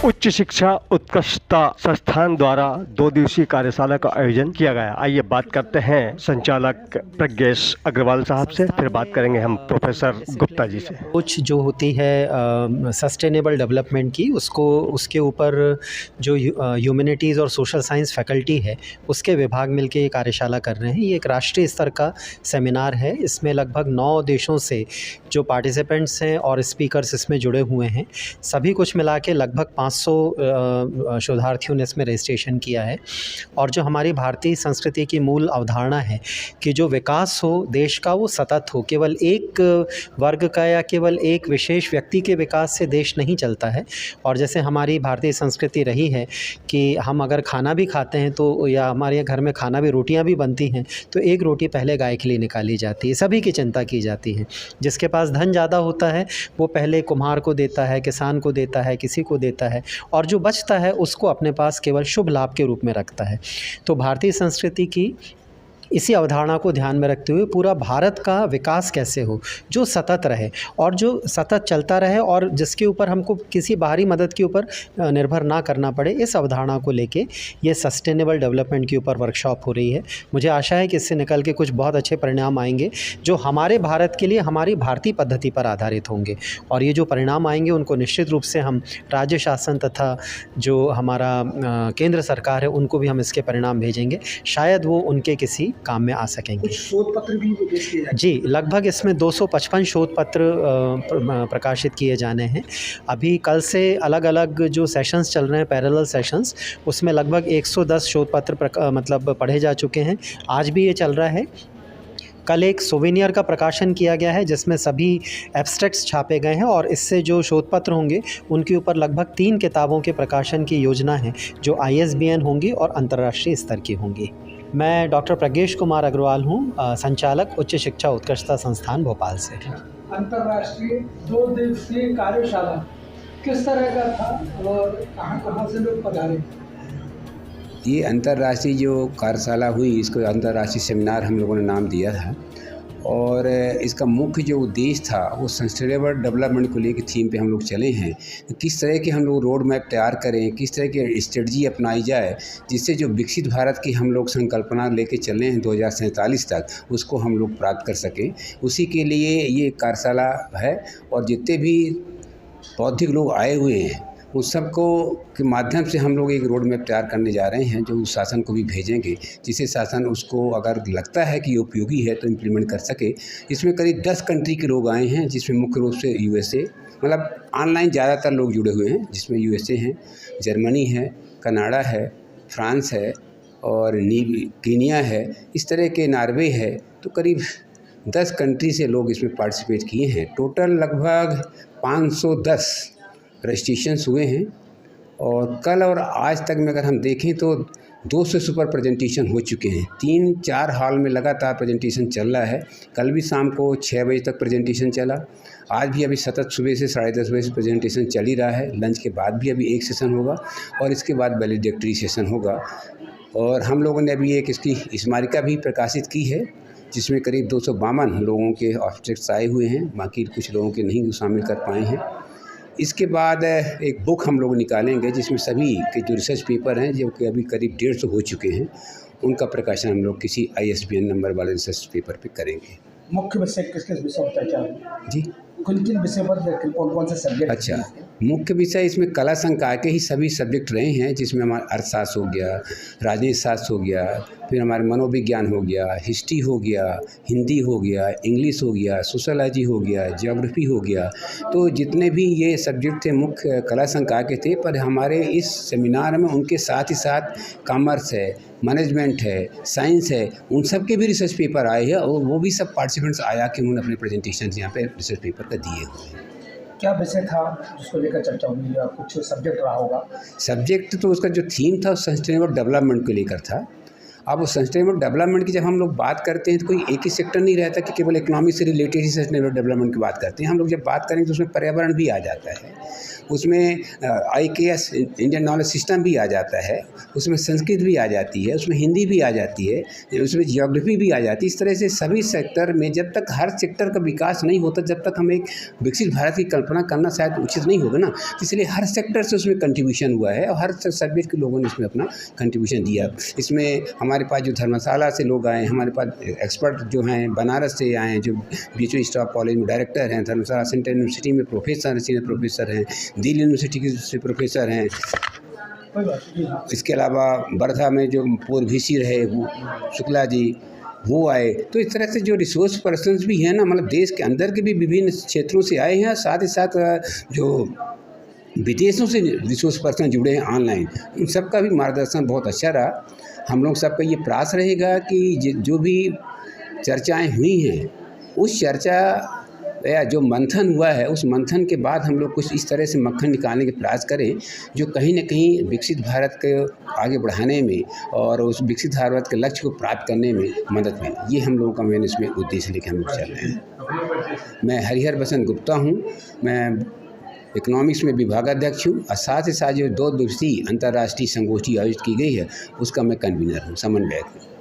उच्च शिक्षा उत्कृष्टता संस्थान द्वारा 2 दिवसीय कार्यशाला का आयोजन किया गया। आइए बात करते हैं संचालक प्रज्ञेश अग्रवाल साहब से, फिर बात करेंगे हम प्रोफेसर गुप्ता जी से। कुछ जो होती है सस्टेनेबल डेवलपमेंट की, उसके ऊपर जो ह्यूमैनिटीज़ और सोशल साइंस फैकल्टी है उसके विभाग मिलके ये कार्यशाला कर रहे हैं। ये एक राष्ट्रीय स्तर का सेमिनार है। इसमें लगभग 9 देशों से जो पार्टिसिपेंट्स हैं और स्पीकर्स इसमें जुड़े हुए हैं, सभी कुछ मिला के लगभग 500 शोधार्थियों ने इसमें रजिस्ट्रेशन किया है। और जो हमारी भारतीय संस्कृति की मूल अवधारणा है कि जो विकास हो देश का वो सतत हो, केवल एक वर्ग का या केवल एक विशेष व्यक्ति के विकास से देश नहीं चलता है। और जैसे हमारी भारतीय संस्कृति रही है कि हम अगर खाना भी खाते हैं तो, या हमारे घर में खाना भी, रोटियां भी बनती हैं तो एक रोटी पहले गाय के लिए निकाली जाती है, सभी की चिंता की जाती है। जिसके पास धन ज़्यादा होता है वो पहले कुम्हार को देता है, किसान को देता है, किसी को देता है, और जो बचता है उसको अपने पास केवल शुभ लाभ के रूप में रखता है। तो भारतीय संस्कृति की इसी अवधारणा को ध्यान में रखते हुए पूरा भारत का विकास कैसे हो जो सतत रहे और जो सतत चलता रहे और जिसके ऊपर हमको किसी बाहरी मदद के ऊपर निर्भर ना करना पड़े, इस अवधारणा को लेके ये सस्टेनेबल डेवलपमेंट के ऊपर वर्कशॉप हो रही है। मुझे आशा है कि इससे निकल के कुछ बहुत अच्छे परिणाम आएंगे जो हमारे भारत के लिए हमारी भारतीय पद्धति पर आधारित होंगे। और ये जो परिणाम आएंगे उनको निश्चित रूप से हम राज्य शासन तथा जो हमारा केंद्र सरकार है उनको भी हम इसके परिणाम भेजेंगे, शायद वो उनके किसी काम में आ सकेंगे। कुछ शोध पत्र भी पेश किए जाएंगे? जी, लगभग इसमें 255 शोध पत्र प्रकाशित किए जाने हैं। अभी कल से अलग अलग जो सेशंस चल रहे हैं, पैरेलल सेशंस, उसमें लगभग 110 शोध पत्र मतलब पढ़े जा चुके हैं। आज भी ये चल रहा है। कल एक सोवेनियर का प्रकाशन किया गया है जिसमें सभी एब्स्ट्रैक्ट्स छापे गए हैं और इससे जो शोध पत्र होंगे उनके ऊपर लगभग 3 किताबों के प्रकाशन की योजना है जो ISBN होंगी और अंतर्राष्ट्रीय स्तर की होंगी। मैं डॉक्टर प्रज्ञेश कुमार अग्रवाल हूँ, संचालक उच्च शिक्षा उत्कृष्टता संस्थान भोपाल से। अंतर्राष्ट्रीय 2 दिवसीय कार्यशाला किस तरह का था और कहाँ से लोग पधारे? ये अंतर्राष्ट्रीय जो कार्यशाला हुई, इसको अंतर्राष्ट्रीय सेमिनार हम लोगों ने नाम दिया था। और इसका मुख्य जो उद्देश्य था वो सस्टेनेबल डेवलपमेंट को लेकर थीम पे हम लोग चले हैं। तो किस तरह के हम लोग रोड मैप तैयार करें, किस तरह की स्ट्रेटजी अपनाई जाए जिससे जो विकसित भारत की हम लोग संकल्पना लेके चले हैं 2047 तक, उसको हम लोग प्राप्त कर सकें। उसी के लिए ये कार्यशाला है। और जितने भी बौद्धिक लोग आए हुए हैं उस सबको के माध्यम से हम लोग एक रोड मैप तैयार करने जा रहे हैं जो शासन को भी भेजेंगे, जिससे शासन उसको अगर लगता है कि ये उपयोगी है तो इम्प्लीमेंट कर सके। इसमें करीब 10 कंट्री के लोग आए हैं जिसमें मुख्य रूप से USA, मतलब ऑनलाइन ज़्यादातर लोग जुड़े हुए हैं, जिसमें USA हैं, जर्मनी है, कनाडा है, फ्रांस है और कीनिया है, इस तरह के नॉर्वे है। तो करीब 10 कंट्री से लोग इसमें पार्टिसिपेट किए हैं। टोटल लगभग 510 रजिस्ट्रेशंस हुए हैं। और कल और आज तक में अगर हम देखें तो 200 से ऊपर प्रेजेंटेशन हो चुके हैं। 3-4 हॉल में लगातार प्रेजेंटेशन चल रहा है। कल भी शाम को 6 बजे तक प्रेजेंटेशन चला। आज भी अभी सतत सुबह से 10:30 बजे से प्रेजेंटेशन चल ही रहा है। लंच के बाद भी अभी एक सेशन होगा और इसके बाद वैलिडेटरी सेशन होगा। और हम लोगों ने अभी एक इसकी स्मारिका भी प्रकाशित की है जिसमें करीब 252 लोगों के ऑब्जेक्ट्स आए हुए हैं, बाकी कुछ लोगों के नहीं शामिल कर पाए हैं। इसके बाद एक बुक हम लोग निकालेंगे जिसमें सभी के जो रिसर्च पेपर हैं, जो कि अभी करीब 150 हो चुके हैं, उनका प्रकाशन हम लोग किसी ISBN नंबर वाले रिसर्च पेपर पे करेंगे। मुख्य विषय किस विषय पर चर्चा होगी? जी, किन विषय पर, कौन से सब्जेक्ट? अच्छा, मुख्य विषय इसमें कला संकाय के ही सभी सब्जेक्ट रहे हैं, जिसमें हमारा अर्थशास्त्र हो गया, राजनीति शास्त्र हो गया, फिर हमारे मनोविज्ञान हो गया, हिस्ट्री हो गया, हिंदी हो गया, इंग्लिश हो गया, सोशलॉजी हो गया, ज्योग्राफी हो गया। तो जितने भी ये सब्जेक्ट थे मुख्य कला संकाय के थे, पर हमारे इस सेमिनार में उनके साथ ही साथ कॉमर्स है, मैनेजमेंट है, साइंस है, उन सब के भी रिसर्च पेपर आए हैं और वो भी सब पार्टिसिपेंट्स आया कि उन्होंने अपने प्रेजेंटेशन यहाँ पे रिसर्च पेपर का दिए हुए हैं। क्या विषय था जिसको लेकर चर्चा हुई या कुछ सब्जेक्ट रहा होगा? सब्जेक्ट तो उसका जो थीम था सस्टेनेबल डेवलपमेंट को लेकर था। अब सस्टेनेबल डेवलपमेंट की जब हम लोग बात करते हैं तो कोई एक ही सेक्टर नहीं रहता कि केवल इकोनॉमी से रिलेटेड ही सस्टेनेबल डेवलपमेंट की बात करते हैं। हम लोग जब बात करेंगे तो उसमें पर्यावरण भी आ जाता है, उसमें IKS इंडियन नॉलेज सिस्टम भी आ जाता है, उसमें संस्कृत भी आ जाती है, उसमें हिंदी भी आ जाती है, उसमें जियोग्राफी भी आ जाती है। इस तरह से सभी सेक्टर में जब तक हर सेक्टर का विकास नहीं होता, जब तक हम एक विकसित भारत की कल्पना करना शायद उचित नहीं होगा ना। इसलिए हर सेक्टर से उसमें कंट्रीब्यूशन हुआ है और हर सब्जेक्ट के लोगों ने इसमें अपना कंट्रीब्यूशन दिया। इसमें हमारे पास जो धर्मशाला से लोग आए, हमारे पास एक्सपर्ट जो हैं बनारस से आए हैं, जो BHU स्टाफ कॉलेज में डायरेक्टर हैं, धर्मशाला सेंट्रल यूनिवर्सिटी में प्रोफेसर सीनियर प्रोफेसर हैं, दिल्ली यूनिवर्सिटी के से प्रोफेसर हैं। इसके अलावा वर्धा में जो पूर्व VC रहे वो शुक्ला जी वो आए। तो इस तरह से जो रिसोर्स पर्सन्स भी हैं ना, मतलब देश के अंदर के भी विभिन्न क्षेत्रों से आए हैं, साथ ही साथ जो विदेशों से रिसोर्स पर्सन जुड़े हैं ऑनलाइन, उन सबका भी मार्गदर्शन बहुत अच्छा रहा। हम लोग सबका ये प्रयास रहेगा कि जो भी चर्चाएँ हुई हैं उस चर्चा या जो मंथन हुआ है उस मंथन के बाद हम लोग कुछ इस तरह से मक्खन निकालने के प्रयास करें जो कहीं न कहीं विकसित भारत के आगे बढ़ाने में और उस विकसित भारत के लक्ष्य को प्राप्त करने में मदद मिले। ये हम लोगों का मेन इसमें उद्देश्य लेके हम लोग चल रहे हैं। मैं हरिहर बसंत गुप्ता हूँ, मैं इकोनॉमिक्स में विभागाध्यक्ष हूँ और साथ ही साथ जो 2 दिवसीय अंतर्राष्ट्रीय संगोष्ठी आयोजित की गई है उसका मैं कन्वीनर हूँ, समन्वयक हूँ।